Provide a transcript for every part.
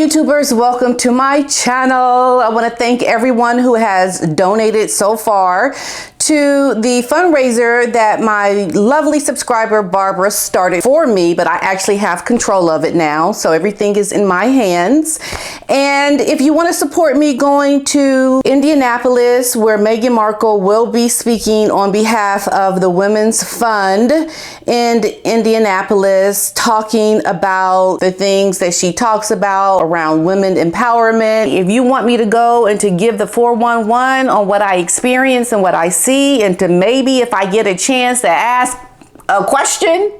YouTubers, welcome to my channel. I want to thank everyone who has donated so far to the fundraiser that my lovely subscriber Barbara started for me, but I actually have control of it now, so everything is in my hands. And if you want to support me going to Indianapolis, where Meghan Markle will be speaking on behalf of the Women's Fund in Indianapolis, talking about the things that she talks about around women empowerment. If you want me to go and to give the 411 on what I experience and what I see, and to maybe if I get a chance to ask a question,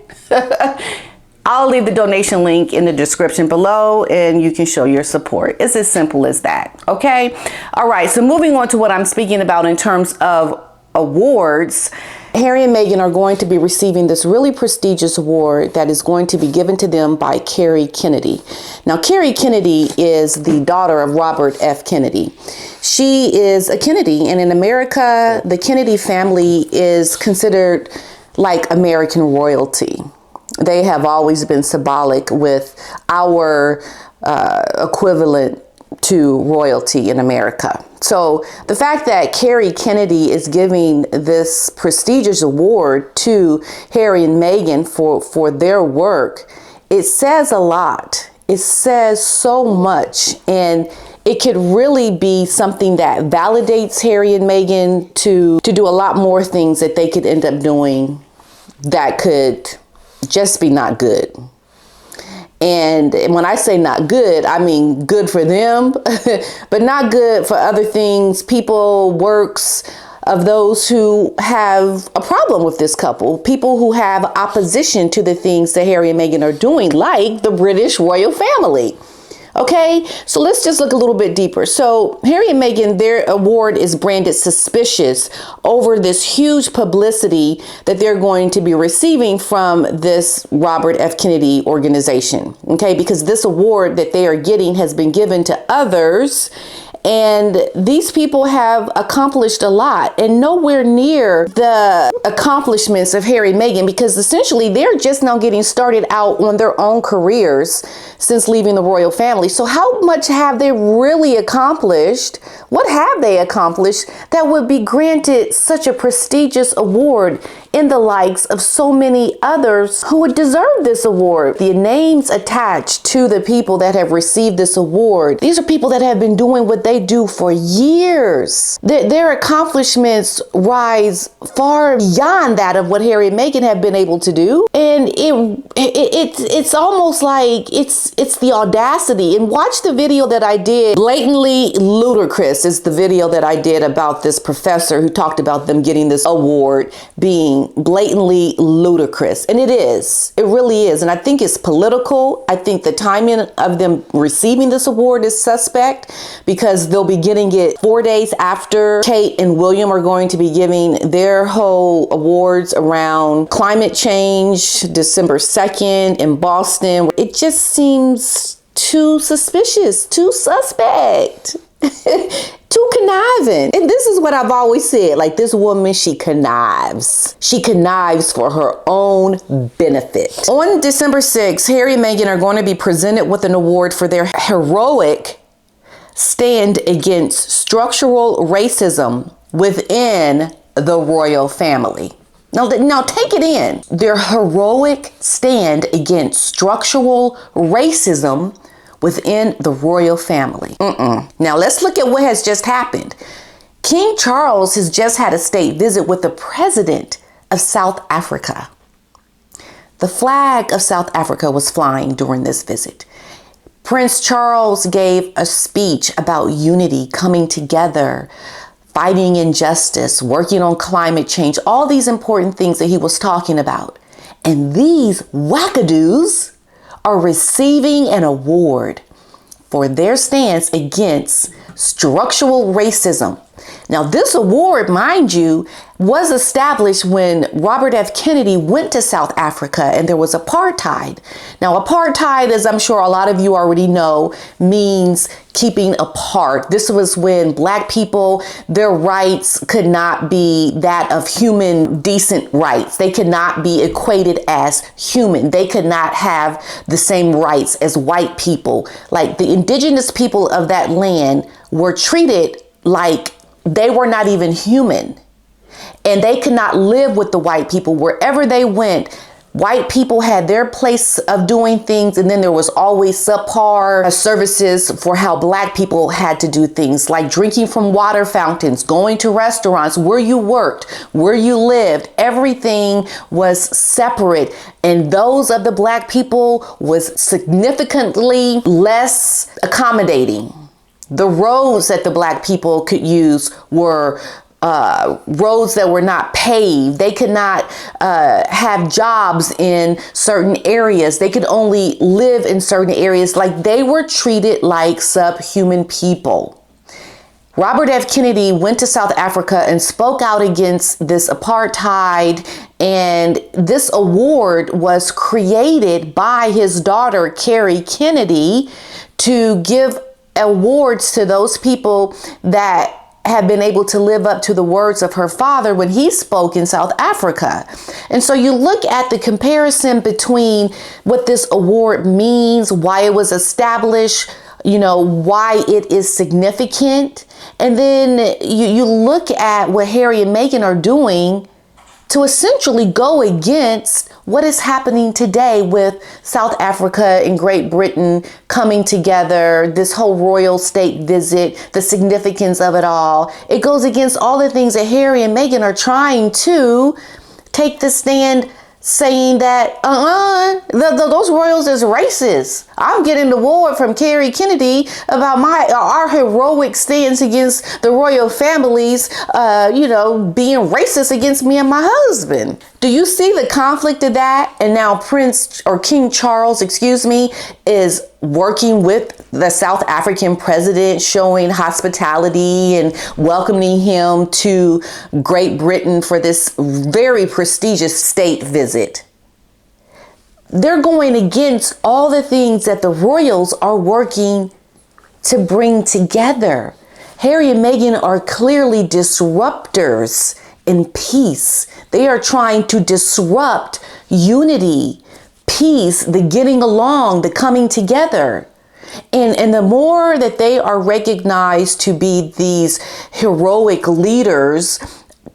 I'll leave the donation link in the description below and you can show your support. It's as simple as that. Okay. All right. So moving on to what I'm speaking about in terms of awards, Harry and Meghan are going to be receiving this really prestigious award that is going to be given to them by Kerry Kennedy. Now, Kerry Kennedy is the daughter of Robert F. Kennedy. She is a Kennedy, and in America, the Kennedy family is considered like American royalty. They have always been symbolic with our equivalent to royalty in America. So the fact that Kerry Kennedy is giving this prestigious award to Harry and Meghan for their work, it says a lot. It says so much, and it could really be something that validates Harry and Meghan to do a lot more things that they could end up doing that could just be not good. And when I say not good, I mean good for them, but not good for other things, people, works of those who have a problem with this couple, people who have opposition to the things that Harry and Meghan are doing, like the British royal family. Okay, so let's just look a little bit deeper. So Harry and Meghan, their award is branded suspicious over this huge publicity that they're going to be receiving from this Robert F. Kennedy organization. Okay, because this award that they are getting has been given to others. And these people have accomplished a lot, and nowhere near the accomplishments of Harry and Meghan, because essentially they're just now getting started out on their own careers since leaving the royal family. So how much have they really accomplished? What have they accomplished that would be granted such a prestigious award in the likes of so many others who would deserve this award? The names attached to the people that have received this award, these are people that have been doing what they do for years. Their accomplishments rise far beyond that of what Harry and Meghan have been able to do. And it's almost like it's the audacity. And watch the video that I did, Blatantly Ludicrous is the video that I did about this professor who talked about them getting this award being blatantly ludicrous. And it is. It really is. And I think it's political. I think the timing of them receiving this award is suspect, because they'll be getting it 4 days after Kate and William are going to be giving their whole awards around climate change, December 2nd in Boston. It just seems too suspicious, too suspect. Too conniving. And this is what I've always said, like, this woman, she connives. She connives for her own benefit. On December 6th, Harry and Meghan are going to be presented with an award for their heroic stand against structural racism within the royal family. Now take it in. Their heroic stand against structural racism within the royal family. Now let's look at what has just happened. King Charles has just had a state visit with the president of South Africa. The flag of South Africa was flying during this visit. Prince Charles gave a speech about unity, coming together, fighting injustice, working on climate change, all these important things that he was talking about. And these wackadoos are receiving an award for their stance against structural racism. Now, this award, mind you, was established when Robert F. Kennedy went to South Africa and there was apartheid. Now, apartheid, as I'm sure a lot of you already know, means keeping apart. This was when Black people, their rights could not be that of human decent rights. They could not be equated as human. They could not have the same rights as white people. Like the indigenous people of that land were treated like they were not even human. And they could not live with the white people. Wherever they went, white people had their place of doing things. And then there was always subpar services for how Black people had to do things, like drinking from water fountains, going to restaurants, where you worked, where you lived. Everything was separate. And those of the Black people was significantly less accommodating. The roads that the Black people could use were roads that were not paved. They could not have jobs in certain areas. They could only live in certain areas. Like they were treated like subhuman people. Robert F. Kennedy went to South Africa and spoke out against this apartheid. And this award was created by his daughter, Carrie Kennedy, to give awards to those people that have been able to live up to the words of her father when he spoke in South Africa. And so you look at the comparison between what this award means, why it was established, why it is significant. And then you look at what Harry and Meghan are doing to essentially go against what is happening today with South Africa and Great Britain coming together, this whole royal state visit, the significance of it all. It goes against all the things that Harry and Meghan are trying to take the stand saying that those royals is racist. I'm getting the award from Carrie Kennedy about our heroic stance against the royal families, being racist against me and my husband. Do you see the conflict of that? And now King Charles, is working with the South African president, showing hospitality and welcoming him to Great Britain for this very prestigious state visit. They're going against all the things that the royals are working to bring together. Harry and Meghan are clearly disruptors in peace. They are trying to disrupt unity, peace, the getting along, the coming together. And the more that they are recognized to be these heroic leaders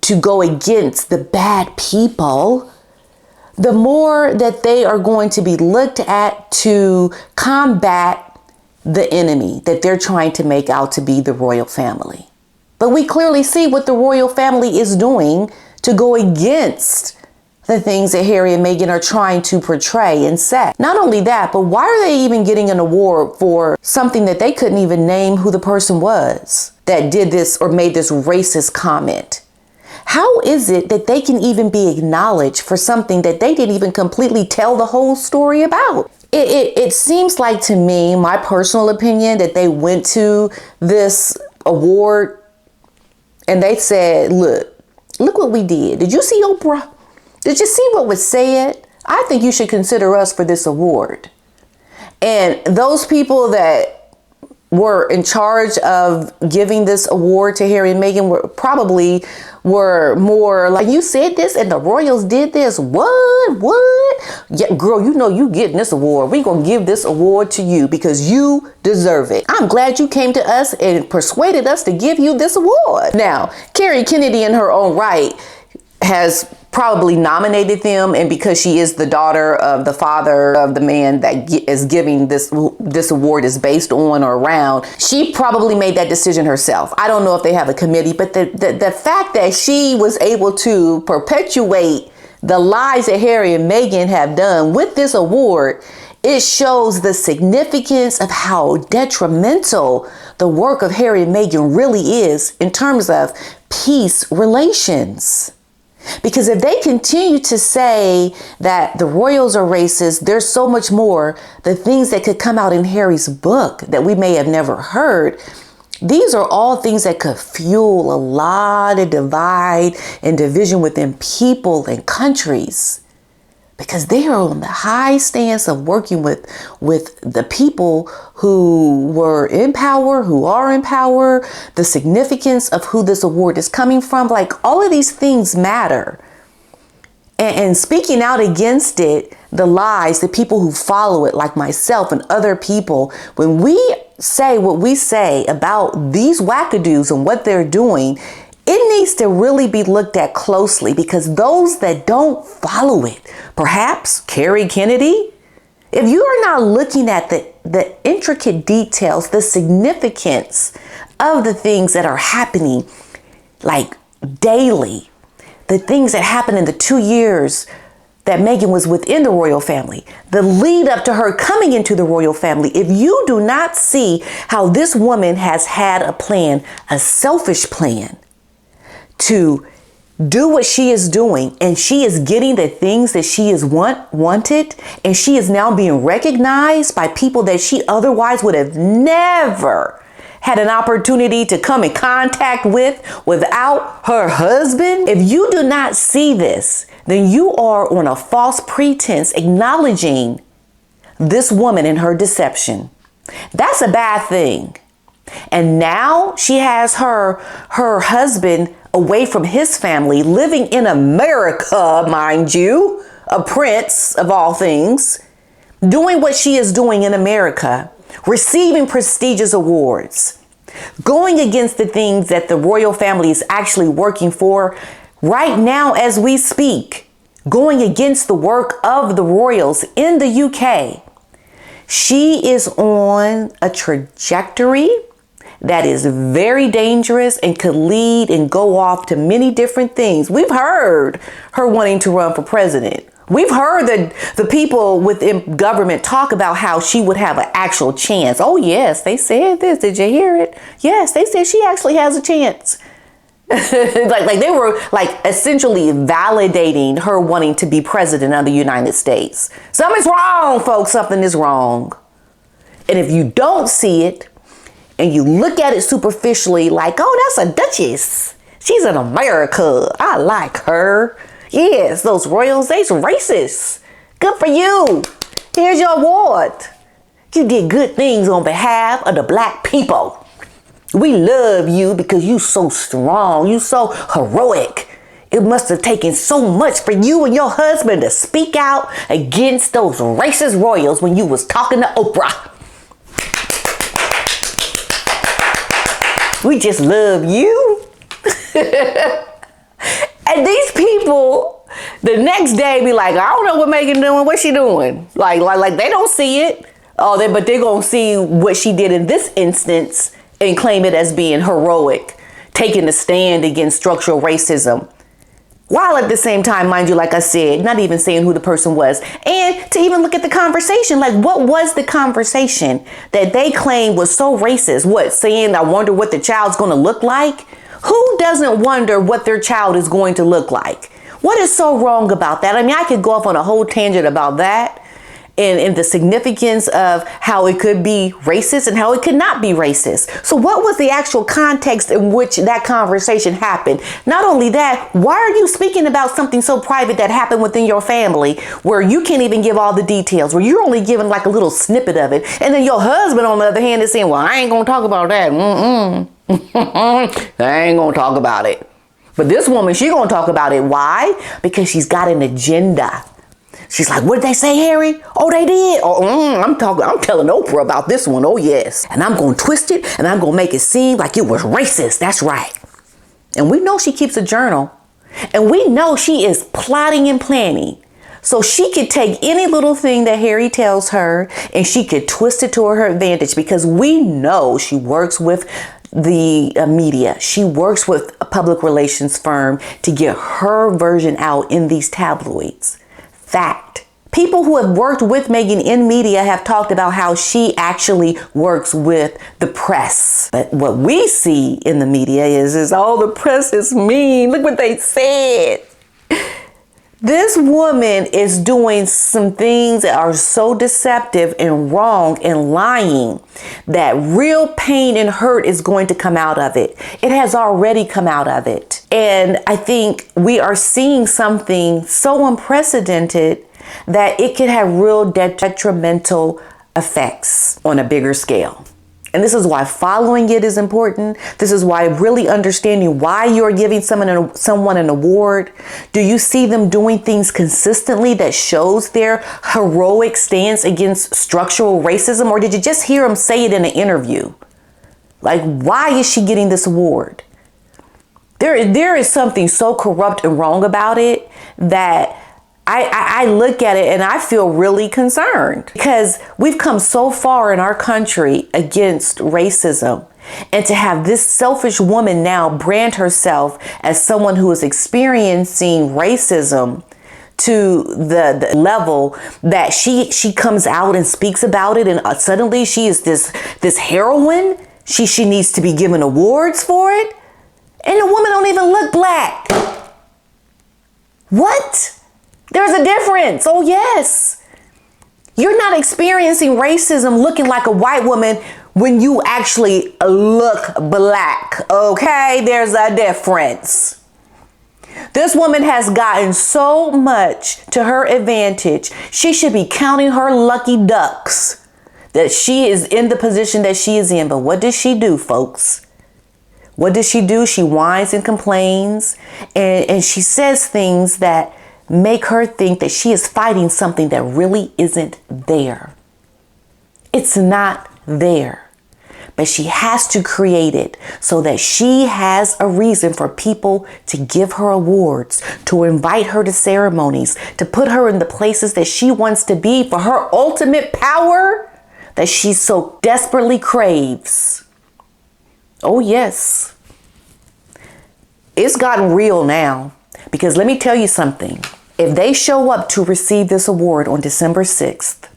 to go against the bad people, the more that they are going to be looked at to combat the enemy that they're trying to make out to be the royal family. But we clearly see what the royal family is doing to go against the things that Harry and Meghan are trying to portray and say. Not only that, but why are they even getting an award for something that they couldn't even name who the person was that did this or made this racist comment? How is it that they can even be acknowledged for something that they didn't even completely tell the whole story about? It seems like, to me, my personal opinion, that they went to this award and they said, look what we did. Did you see Oprah? Did you see what was said? I think you should consider us for this award. And those people that were in charge of giving this award to Harry and Meghan were more like, you said this and the royals did this. What? Yeah, girl, you getting this award. We're going to give this award to you because you deserve it. I'm glad you came to us and persuaded us to give you this award. Now, Carrie Kennedy in her own right has probably nominated them, and because she is the daughter of the father of the man that is giving this award is based on or around, she probably made that decision herself. I don't know if they have a committee, but the fact that she was able to perpetuate the lies that Harry and Meghan have done with this award, it shows the significance of how detrimental the work of Harry and Meghan really is in terms of peace relations. Because if they continue to say that the royals are racist, there's so much more, the things that could come out in Harry's book that we may have never heard These are all things that could fuel a lot of divide and division within people and countries, because they are on the high stance of working with the people who were in power, who are in power, the significance of who this award is coming from. Like, all of these things matter. And speaking out against it, the lies, the people who follow it, like myself and other people, when we say what we say about these wackadoos and what they're doing, it needs to really be looked at closely, because those that don't follow it, perhaps Kerry Kennedy, if you are not looking at the intricate details, the significance of the things that are happening like daily, the things that happened in the 2 years that Meghan was within the royal family, the lead up to her coming into the royal family, if you do not see how this woman has had a plan, a selfish plan, to do what she is doing, and she is getting the things that she is wanted, and she is now being recognized by people that she otherwise would have never had an opportunity to come in contact with without her husband. If you do not see this, then you are on a false pretense acknowledging this woman and her deception. That's a bad thing. And now she has her husband away from his family, living in America, mind you, a prince of all things, doing what she is doing in America, receiving prestigious awards, going against the things that the royal family is actually working for right now as we speak, going against the work of the royals in the UK. She is on a trajectory that is very dangerous and could lead and go off to many different things. We've heard her wanting to run for president. We've heard that the people within government talk about how she would have an actual chance. Oh, yes, they said this. Did you hear it? Yes, they said she actually has a chance. like they were like essentially validating her wanting to be president of the United States. Something's wrong, folks. Something is wrong. And if you don't see it, and you look at it superficially like, oh, that's a duchess. She's in America. I like her. Yes, those royals, they's racist. Good for you. Here's your award. You did good things on behalf of the black people. We love you because you so strong. You so heroic. It must have taken so much for you and your husband to speak out against those racist royals when you was talking to Oprah. We just love you. And these people, the next day be like, I don't know what Meghan doing. What's she doing? Like they don't see it. But they're going to see what she did in this instance and claim it as being heroic, taking a stand against structural racism. While at the same time, mind you, like I said, not even saying who the person was. And to even look at the conversation, like what was the conversation that they claimed was so racist? What, saying, I wonder what the child's going to look like? Who doesn't wonder what their child is going to look like? What is so wrong about that? I mean, I could go off on a whole tangent about that and the significance of how it could be racist and how it could not be racist. So what was the actual context in which that conversation happened? Not only that, why are you speaking about something so private that happened within your family where you can't even give all the details, where you're only giving like a little snippet of it? And then your husband, on the other hand, is saying, well, I ain't going to talk about that. I ain't going to talk about it. But this woman, she going to talk about it. Why? Because she's got an agenda. She's like, what did they say, Harry? Oh, they did. Oh, I'm telling Oprah about this one. Oh, yes. And I'm going to twist it and I'm going to make it seem like it was racist. That's right. And we know she keeps a journal and we know she is plotting and planning. So she could take any little thing that Harry tells her and she could twist it to her advantage, because we know she works with the media. She works with a public relations firm to get her version out in these tabloids. Fact. People who have worked with Meghan in media have talked about how she actually works with the press. But what we see in the media is oh, the press is mean. Look what they said. This woman is doing some things that are so deceptive and wrong and lying that real pain and hurt is going to come out of it. It has already come out of it. And I think we are seeing something so unprecedented that it could have real detrimental effects on a bigger scale. And this is why following it is important. This is why really understanding why you're giving someone an award. Do you see them doing things consistently that shows their heroic stance against structural racism? Or did you just hear them say it in an interview? Like, why is she getting this award? There is something so corrupt and wrong about it that I look at it and I feel really concerned, because we've come so far in our country against racism. And to have this selfish woman now brand herself as someone who is experiencing racism to the level that she comes out and speaks about it, and suddenly she is this heroine. She needs to be given awards for it. And the woman don't even look black. What? There's a difference. Oh, yes. You're not experiencing racism looking like a white woman when you actually look black. Okay, there's a difference. This woman has gotten so much to her advantage. She should be counting her lucky ducks that she is in the position that she is in. But what does she do, folks? What does she do? She whines and complains, and she says things that make her think that she is fighting something that really isn't there. It's not there, but she has to create it so that she has a reason for people to give her awards, to invite her to ceremonies, to put her in the places that she wants to be for her ultimate power that she so desperately craves. Oh, yes. It's gotten real now, because let me tell you something. If they show up to receive this award on December 6th,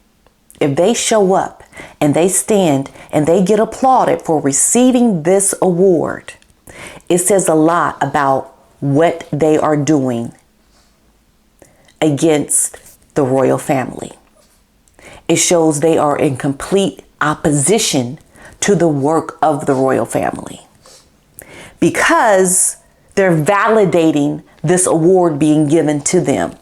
if they show up and they stand and they get applauded for receiving this award, it says a lot about what they are doing against the royal family. It shows they are in complete opposition to the work of the royal family, because they're validating this award being given to them.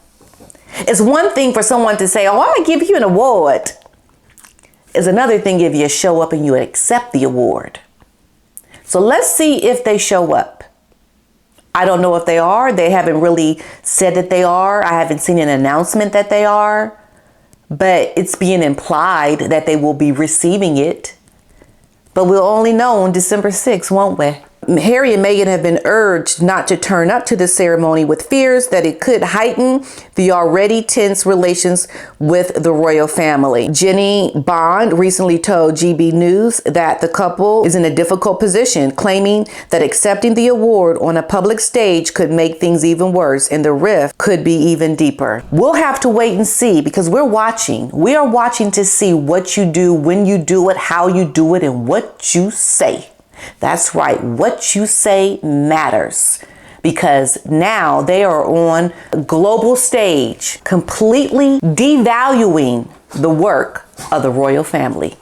It's one thing for someone to say, oh, I'm gonna give you an award. It's another thing if you show up and you accept the award. So let's see if they show up. I don't know if they are. They haven't really said that they are. I haven't seen an announcement that they are, but it's being implied that they will be receiving it. But we'll only know on December 6th, won't we? Harry and Meghan have been urged not to turn up to the ceremony, with fears that it could heighten the already tense relations with the royal family. Jenny Bond recently told GB News that the couple is in a difficult position, claiming that accepting the award on a public stage could make things even worse and the rift could be even deeper. We'll have to wait and see, because we're watching. We are watching to see what you do, when you do it, how you do it, and what you say. That's right. What you say matters, because now they are on a global stage, completely devaluing the work of the royal family.